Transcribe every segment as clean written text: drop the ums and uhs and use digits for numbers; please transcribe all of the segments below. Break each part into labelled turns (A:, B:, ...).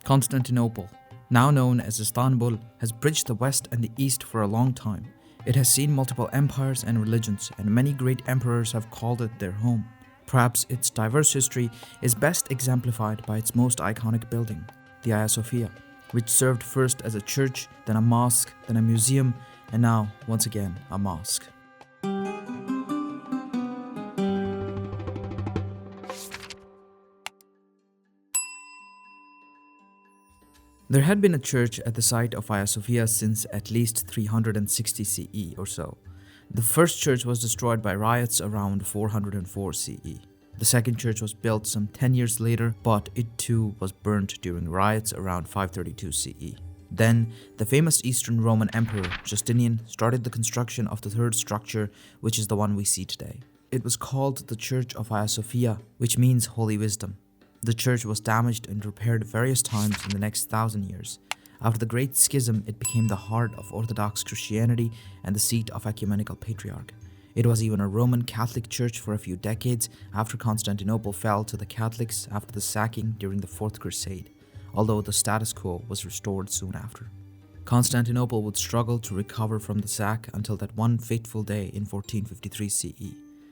A: Constantinople, now known as Istanbul, has bridged the West and the East for a long time. It has seen multiple empires and religions, and many great emperors have called it their home. Perhaps its diverse history is best exemplified by its most iconic building, the Hagia Sophia, which served first as a church, then a mosque, then a museum, and now, once again, a mosque. There had been a church at the site of Hagia Sophia since at least 360 CE or so. The first church was destroyed by riots around 404 CE. The second church was built some 10 years later, but it too was burnt during riots around 532 CE. Then, the famous Eastern Roman Emperor Justinian started the construction of the third structure, which is the one we see today. It was called the Church of Hagia Sophia, which means Holy Wisdom. The church was damaged and repaired various times in the next 1,000 years. After the Great Schism, it became the heart of Orthodox Christianity and the seat of Ecumenical Patriarch. It was even a Roman Catholic church for a few decades after Constantinople fell to the Catholics after the sacking during the Fourth Crusade, although the status quo was restored soon after. Constantinople would struggle to recover from the sack until that one fateful day in 1453 CE.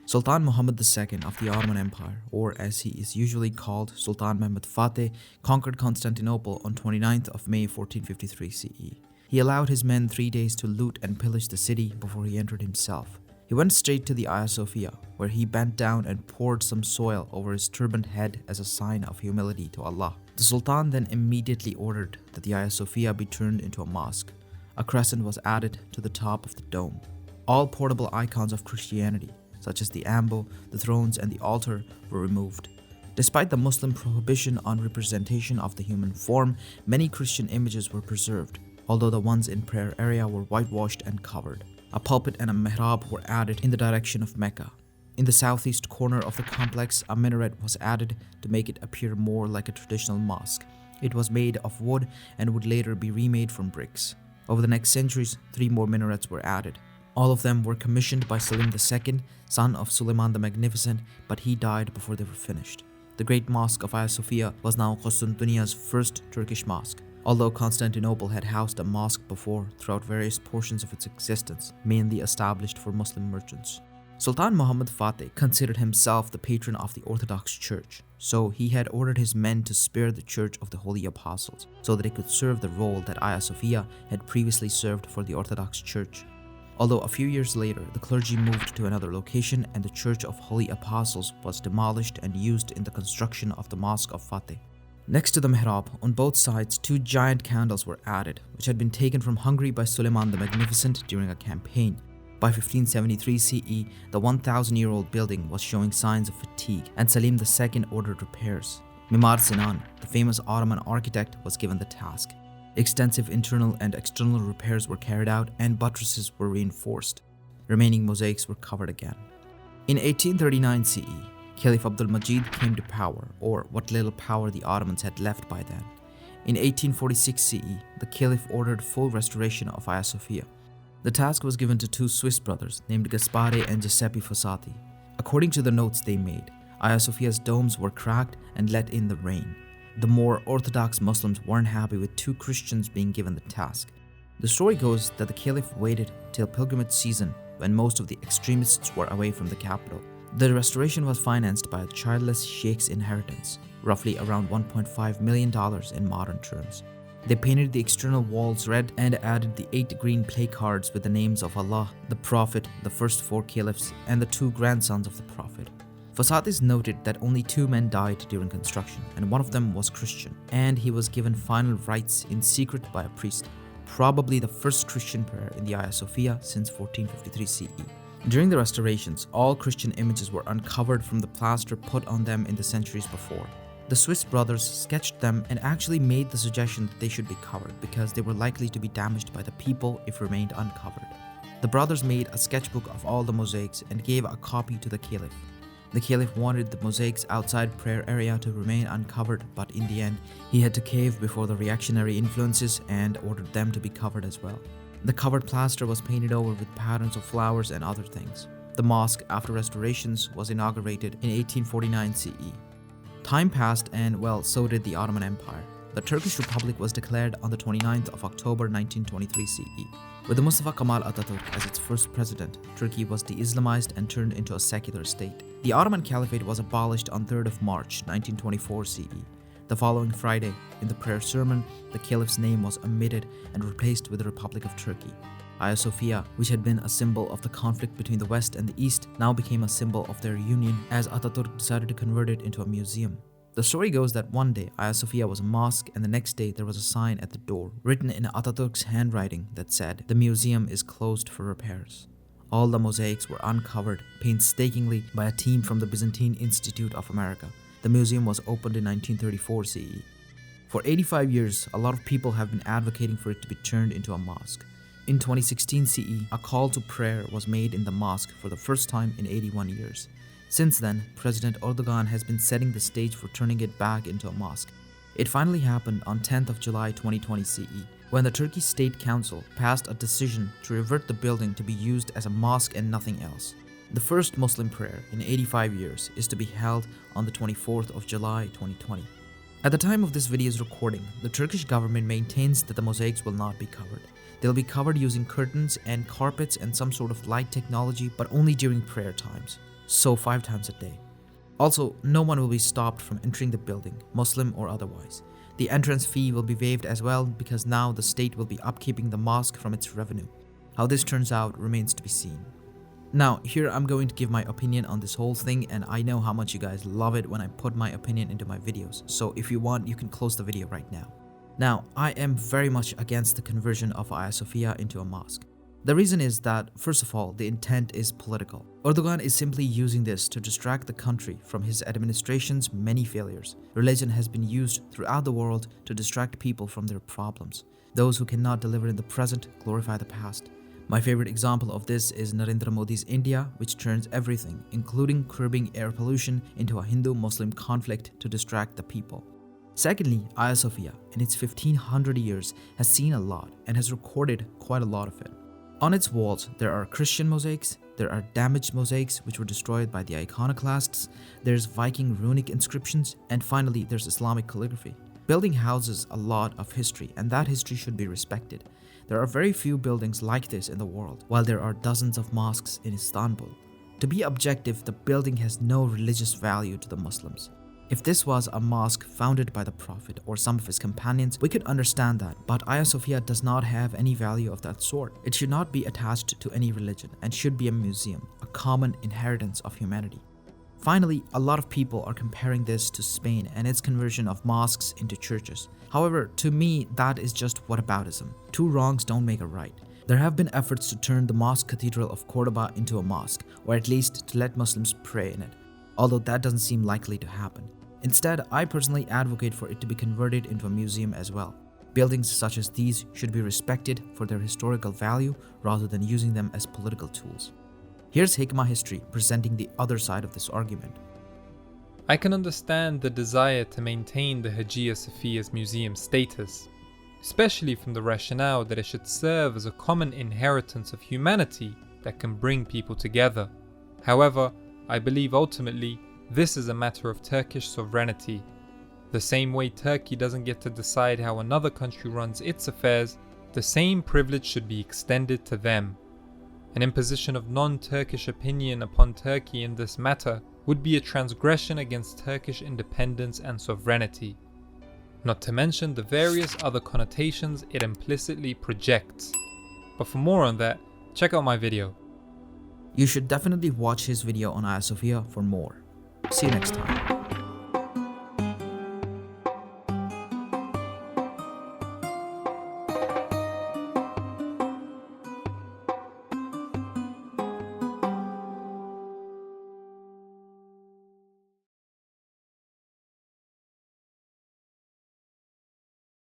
A: Sultan Muhammad II of the Ottoman Empire, or as he is usually called, Sultan Mehmed Fateh, conquered Constantinople on 29th of May 1453 CE. He allowed his men 3 days to loot and pillage the city before he entered himself. He went straight to the Hagia Sophia, where he bent down and poured some soil over his turbaned head as a sign of humility to Allah. The Sultan then immediately ordered that the Hagia Sophia be turned into a mosque. A crescent was added to the top of the dome. All portable icons of Christianity, such as the ambo, the thrones, and the altar, were removed. Despite the Muslim prohibition on representation of the human form, many Christian images were preserved, although the ones in prayer area were whitewashed and covered. A pulpit and a mihrab were added in the direction of Mecca. In the southeast corner of the complex, a minaret was added to make it appear more like a traditional mosque. It was made of wood and would later be remade from bricks. Over the next centuries, 3 more minarets were added. All of them were commissioned by Selim II, son of Suleiman the Magnificent, but he died before they were finished. The Great Mosque of Hagia Sophia was now Constantinople's first Turkish mosque, although Constantinople had housed a mosque before throughout various portions of its existence, mainly established for Muslim merchants. Sultan Muhammad Fateh considered himself the patron of the Orthodox Church, so he had ordered his men to spare the Church of the Holy Apostles so that it could serve the role that Hagia Sophia had previously served for the Orthodox Church. Although a few years later, the clergy moved to another location and the Church of Holy Apostles was demolished and used in the construction of the Mosque of Fateh. Next to the mihrab, on both sides, 2 giant candles were added, which had been taken from Hungary by Suleiman the Magnificent during a campaign. By 1573 CE, the 1,000-year-old building was showing signs of fatigue, and Selim II ordered repairs. Mimar Sinan, the famous Ottoman architect, was given the task. Extensive internal and external repairs were carried out and buttresses were reinforced. Remaining mosaics were covered again. In 1839 CE, Caliph Abdul Majid came to power, or what little power the Ottomans had left by then. In 1846 CE, the Caliph ordered full restoration of Hagia Sophia. The task was given to 2 Swiss brothers named Gaspare and Giuseppe Fossati. According to the notes they made, Hagia Sophia's domes were cracked and let in the rain. The more orthodox Muslims weren't happy with 2 Christians being given the task. The story goes that the Caliph waited till pilgrimage season when most of the extremists were away from the capital. The restoration was financed by a childless sheikh's inheritance, roughly around $1.5 million in modern terms. They painted the external walls red and added the 8 green placards with the names of Allah, the Prophet, the first 4 caliphs, and the 2 grandsons of the Prophet. Fossatis noted that only 2 men died during construction, and one of them was Christian, and he was given final rites in secret by a priest, probably the first Christian prayer in the Hagia Sophia since 1453 CE. During the restorations, all Christian images were uncovered from the plaster put on them in the centuries before. The Swiss brothers sketched them and actually made the suggestion that they should be covered because they were likely to be damaged by the people if remained uncovered. The brothers made a sketchbook of all the mosaics and gave a copy to the Caliph. The Caliph wanted the mosaics outside prayer area to remain uncovered, but in the end, he had to cave before the reactionary influences and ordered them to be covered as well. The covered plaster was painted over with patterns of flowers and other things. The mosque, after restorations, was inaugurated in 1849 CE. Time passed and, well, so did the Ottoman Empire. the Turkish Republic was declared on the 29th of October 1923 CE. With Mustafa Kemal Atatürk as its first president, Turkey was de-Islamized and turned into a secular state. The Ottoman Caliphate was abolished on 3rd of March 1924 CE. The following Friday, in the prayer sermon, the caliph's name was omitted and replaced with the Republic of Turkey. Hagia Sophia, which had been a symbol of the conflict between the West and the East, now became a symbol of their union as Atatürk decided to convert it into a museum. The story goes that one day Hagia Sophia was a mosque and the next day there was a sign at the door written in Atatürk's handwriting that said, "The museum is closed for repairs." All the mosaics were uncovered painstakingly by a team from the Byzantine Institute of America. The museum was opened in 1934 CE. For 85 years, a lot of people have been advocating for it to be turned into a mosque. In 2016 CE, a call to prayer was made in the mosque for the first time in 81 years. Since then, President Erdogan has been setting the stage for turning it back into a mosque. It finally happened on 10th of July 2020 CE, when the Turkey State Council passed a decision to revert the building to be used as a mosque and nothing else. The first Muslim prayer in 85 years is to be held on the 24th of July 2020. At the time of this video's recording, the Turkish government maintains that the mosaics will not be covered. They'll be covered using curtains and carpets and some sort of light technology, but only during prayer times. So 5 times a day. Also, no one will be stopped from entering the building, Muslim or otherwise. The entrance fee will be waived as well because now the state will be upkeeping the mosque from its revenue. How this turns out remains to be seen. Now, here I'm going to give my opinion on this whole thing, and I know how much you guys love it when I put my opinion into my videos, so if you want, you can close the video right now. Now, I am very much against the conversion of Hagia Sophia into a mosque. The reason is that, first of all, the intent is political. Erdogan is simply using this to distract the country from his administration's many failures. Religion has been used throughout the world to distract people from their problems. Those who cannot deliver in the present glorify the past. My favorite example of this is Narendra Modi's India, which turns everything, including curbing air pollution, into a Hindu-Muslim conflict to distract the people. Secondly, Hagia Sophia, in its 1500 years, has seen a lot and has recorded quite a lot of it. On its walls, there are Christian mosaics, there are damaged mosaics which were destroyed by the iconoclasts, there's Viking runic inscriptions, and finally there's Islamic calligraphy. Building houses a lot of history, and that history should be respected. There are very few buildings like this in the world, while there are dozens of mosques in Istanbul. To be objective, the building has no religious value to the Muslims. If this was a mosque founded by the Prophet or some of his companions, we could understand that, but Hagia Sophia does not have any value of that sort. It should not be attached to any religion and should be a museum, a common inheritance of humanity. Finally, a lot of people are comparing this to Spain and its conversion of mosques into churches. However, to me, that is just whataboutism. 2 wrongs don't make a right. There have been efforts to turn the Mosque Cathedral of Cordoba into a mosque, or at least to let Muslims pray in it, although that doesn't seem likely to happen. Instead, I personally advocate for it to be converted into a museum as well. Buildings such as these should be respected for their historical value rather than using them as political tools. Here's Hikma History presenting the other side of this argument.
B: I can understand the desire to maintain the Hagia Sophia's museum status, especially from the rationale that it should serve as a common inheritance of humanity that can bring people together. However, I believe ultimately this is a matter of Turkish sovereignty. The same way Turkey doesn't get to decide how another country runs its affairs, the same privilege should be extended to them. An imposition of non-Turkish opinion upon Turkey in this matter would be a transgression against Turkish independence and sovereignty, not to mention the various other connotations it implicitly projects. But for more on that, check out my video.
A: You should definitely watch his video on Hagia Sophia for more. See you next time.